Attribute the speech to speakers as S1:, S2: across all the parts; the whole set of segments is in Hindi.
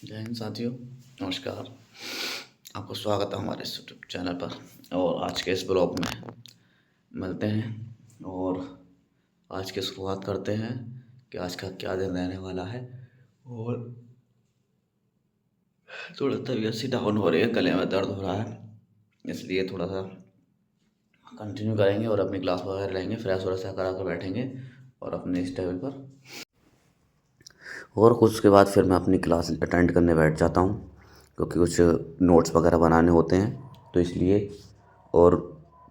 S1: जय हिंद साथियों। नमस्कार। आपको स्वागत है हमारे इस यूट्यूब चैनल पर। और आज के इस ब्लॉग में मिलते हैं और आज की शुरुआत करते हैं कि आज का क्या दिन रहने वाला है। और थोड़ा तबीयत सी डाउन हो रही है, गले में दर्द हो रहा है, इसलिए थोड़ा सा कंटिन्यू करेंगे और अपनी क्लास वगैरह लेंगे, फ्रेश व्रेश करा कर बैठेंगे और अपने इस टेबल पर और कुछ के बाद फिर मैं अपनी क्लास अटेंड करने बैठ जाता हूँ, क्योंकि कुछ नोट्स वगैरह बनाने होते हैं तो इसलिए। और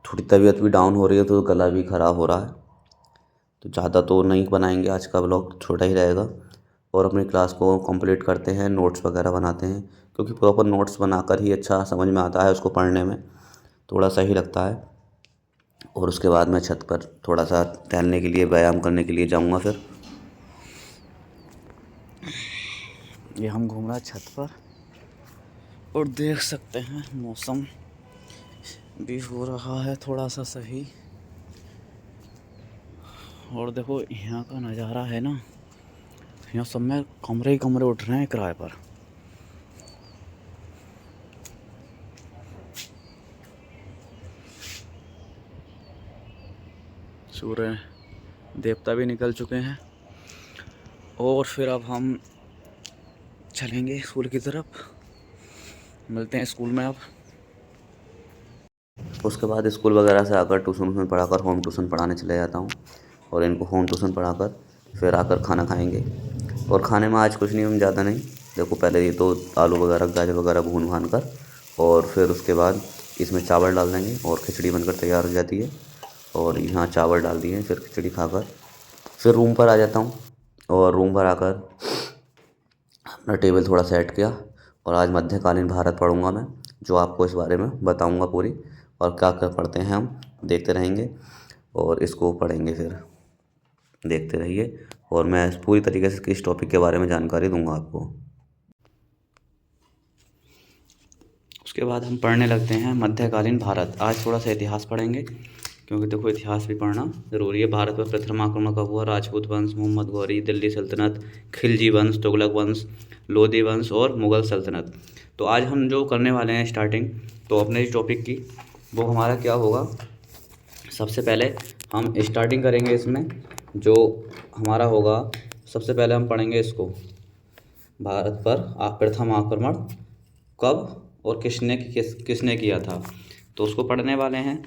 S1: थोड़ी तबीयत भी डाउन हो रही है तो गला भी ख़राब हो रहा है, तो ज़्यादा तो नहीं बनाएंगे, आज का ब्लॉग छोटा ही रहेगा। और अपनी क्लास को कंप्लीट करते हैं, नोट्स वगैरह बनाते हैं, क्योंकि प्रॉपर नोट्स बनाकर ही अच्छा समझ में आता है, उसको पढ़ने में थोड़ा सही लगता है। और उसके बाद मैं छत पर थोड़ा सा टहलने के लिए, व्यायाम करने के लिए जाऊँगा। फिर ये हम घूम रहे हैं छत पर और देख सकते हैं मौसम भी हो रहा है थोड़ा सा सही। और देखो यहाँ का नज़ारा है ना, यहाँ सब में कमरे ही कमरे उठ रहे हैं किराए पर। सूर्य देवता भी निकल चुके हैं और फिर अब हम चलेंगे स्कूल की तरफ। मिलते हैं स्कूल में अब। उसके बाद स्कूल वगैरह से आकर ट्यूशन पढ़ाकर होम ट्यूशन पढ़ाने चले जाता हूँ। और इनको होम ट्यूशन पढ़ाकर फिर आकर खाना खाएंगे। और खाने में आज कुछ नहीं, हम ज़्यादा नहीं। देखो पहले ये तो आलू वगैरह, गाजर वगैरह भून भान कर और फिर उसके बाद इसमें चावल डाल देंगे और खिचड़ी बनकर तैयार हो जाती है। और यहाँ चावल डाल दिए, फिर खिचड़ी खाकर फिर रूम पर आ जाता हूँ। और रूम पर आकर अपना टेबल थोड़ा सेट किया और आज मध्यकालीन भारत पढ़ूंगा मैं, जो आपको इस बारे में बताऊंगा पूरी। और क्या क्या पढ़ते हैं हम देखते रहेंगे और इसको पढ़ेंगे, फिर देखते रहिए। और मैं पूरी तरीके से इस टॉपिक के बारे में जानकारी दूंगा आपको। उसके बाद हम पढ़ने लगते हैं मध्यकालीन भारत। आज थोड़ा सा इतिहास पढ़ेंगे, क्योंकि देखो इतिहास भी पढ़ना ज़रूरी है। भारत पर प्रथम आक्रमण कब हुआ? राजपूत वंश, मोहम्मद गौरी, दिल्ली सल्तनत, खिलजी वंश, तुगलक वंश, लोधी वंश और मुग़ल सल्तनत। तो आज हम जो करने वाले हैं स्टार्टिंग तो अपने इस टॉपिक की, वो हमारा क्या होगा। सबसे पहले हम स्टार्टिंग करेंगे इसमें, जो हमारा होगा सबसे पहले हम पढ़ेंगे इसको, भारत पर प्रथम आक्रमण कब और किसने किया था, तो उसको पढ़ने वाले हैं।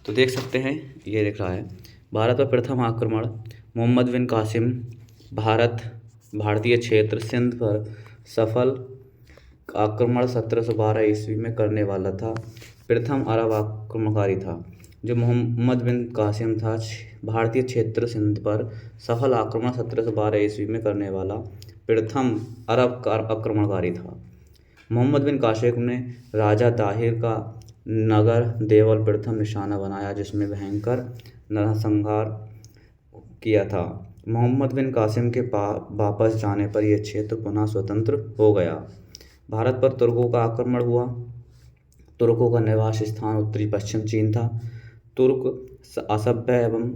S1: तो देख सकते हैं, ये लिख रहा है भारत पर प्रथम आक्रमण मोहम्मद बिन कासिम भारतीय क्षेत्र सिंध पर सफल आक्रमण 1712 ईस्वी में करने वाला था। प्रथम अरब आक्रमणकारी था जो मोहम्मद बिन कासिम था। भारतीय क्षेत्र सिंध पर सफल आक्रमण 1712 ईस्वी में करने वाला प्रथम अरब आक्रमणकारी था। मोहम्मद बिन कासिम ने राजा ताहिर का नगर देवल प्रथम निशाना बनाया, जिसमें भयंकर नरसंहार किया था। मोहम्मद बिन कासिम के वापस जाने पर यह क्षेत्र पुनः स्वतंत्र हो गया। भारत पर तुर्कों का आक्रमण हुआ। तुर्कों का निवास स्थान उत्तरी पश्चिम चीन था। तुर्क असभ्य एवं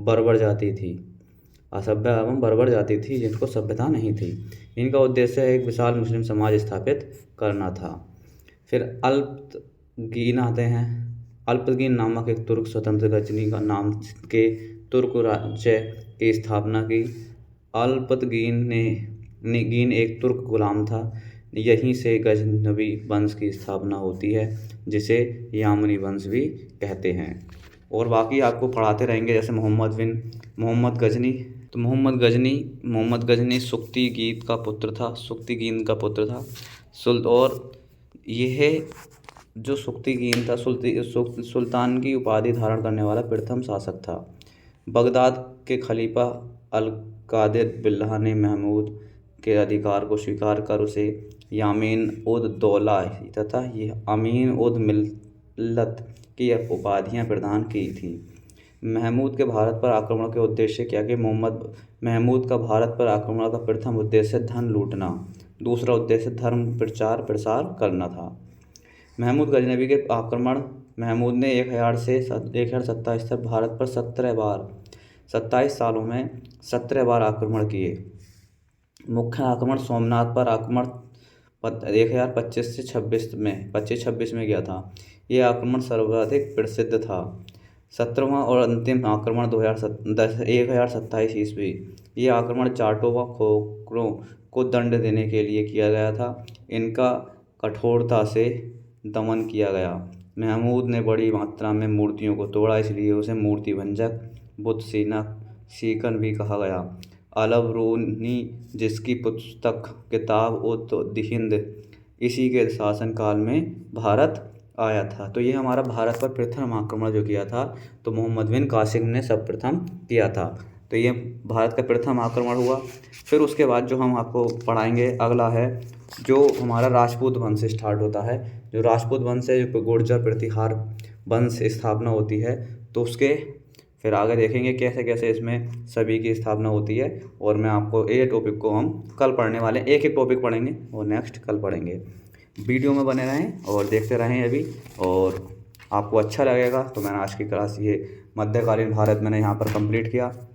S1: बर्बर जाति थी जिनको सभ्यता नहीं थी। इनका उद्देश्य एक विशाल मुस्लिम समाज स्थापित करना था। फिर अल्पतगीन आते हैं। अल्पतगीन नामक एक तुर्क स्वतंत्र गजनी का नाम के तुर्क राज्य की स्थापना की। अल्पतगीन गीन एक तुर्क गुलाम था। यहीं से गजनवी वंश की स्थापना होती है, जिसे यामनी वंश भी कहते हैं। और बाकी आपको पढ़ाते रहेंगे, जैसे मोहम्मद गजनी। तो मोहम्मद गजनी सुक्तिगीन का पुत्र था। और यह जो सुक्तिगीन था सुल्तान की उपाधि धारण करने वाला प्रथम शासक था। बगदाद के खलीफा अल कादिर बिल्लाह ने महमूद के अधिकार को स्वीकार कर उसे यामीन उद दौला तथा अमीन उद मिल्लत की उपाधियां प्रदान की थी। महमूद के भारत पर आक्रमण के उद्देश्य क्या कि महमूद का भारत पर आक्रमण का प्रथम उद्देश्य धन लूटना, दूसरा उद्देश्य धर्म प्रचार प्रसार करना था। महमूद गजनवी के आक्रमण महमूद ने 1027 तक भारत पर 27 सालों में 17 बार आक्रमण किए। मुख्य आक्रमण सोमनाथ पर आक्रमण 1025 से 26 में गया था। ये आक्रमण सर्वाधिक प्रसिद्ध था। 17वां और अंतिम आक्रमण 1027 ईस्वी। ये आक्रमण जाटों व खोखरों को दंड देने के लिए किया गया था। इनका कठोरता से दमन किया गया। महमूद ने बड़ी मात्रा में मूर्तियों को तोड़ा, इसलिए उसे मूर्ति भंजक बुत सीकन भी कहा गया। अल-बरूनी, जिसकी पुस्तक किताब उद हिंद इसी के शासनकाल में भारत आया था। तो ये हमारा भारत पर प्रथम आक्रमण जो किया था तो मोहम्मद बिन कासिम ने सर्वप्रथम किया था। तो ये भारत का प्रथम आक्रमण हुआ। फिर उसके बाद जो हम आपको पढ़ाएंगे अगला है जो हमारा राजपूत वंश से स्टार्ट होता है। जो राजपूत वंश है, जो गुर्जर प्रतिहार वंश स्थापना होती है, तो उसके फिर आगे देखेंगे कैसे कैसे इसमें सभी की स्थापना होती है। और मैं आपको ये टॉपिक को हम कल पढ़ने वाले हैं, एक एक टॉपिक पढ़ेंगे और नेक्स्ट कल पढ़ेंगे। वीडियो में बने रहें और देखते रहें अभी, और आपको अच्छा लगेगा। तो मैंने आज की क्लास ये मध्यकालीन भारत मैंने यहाँ पर कंप्लीट किया।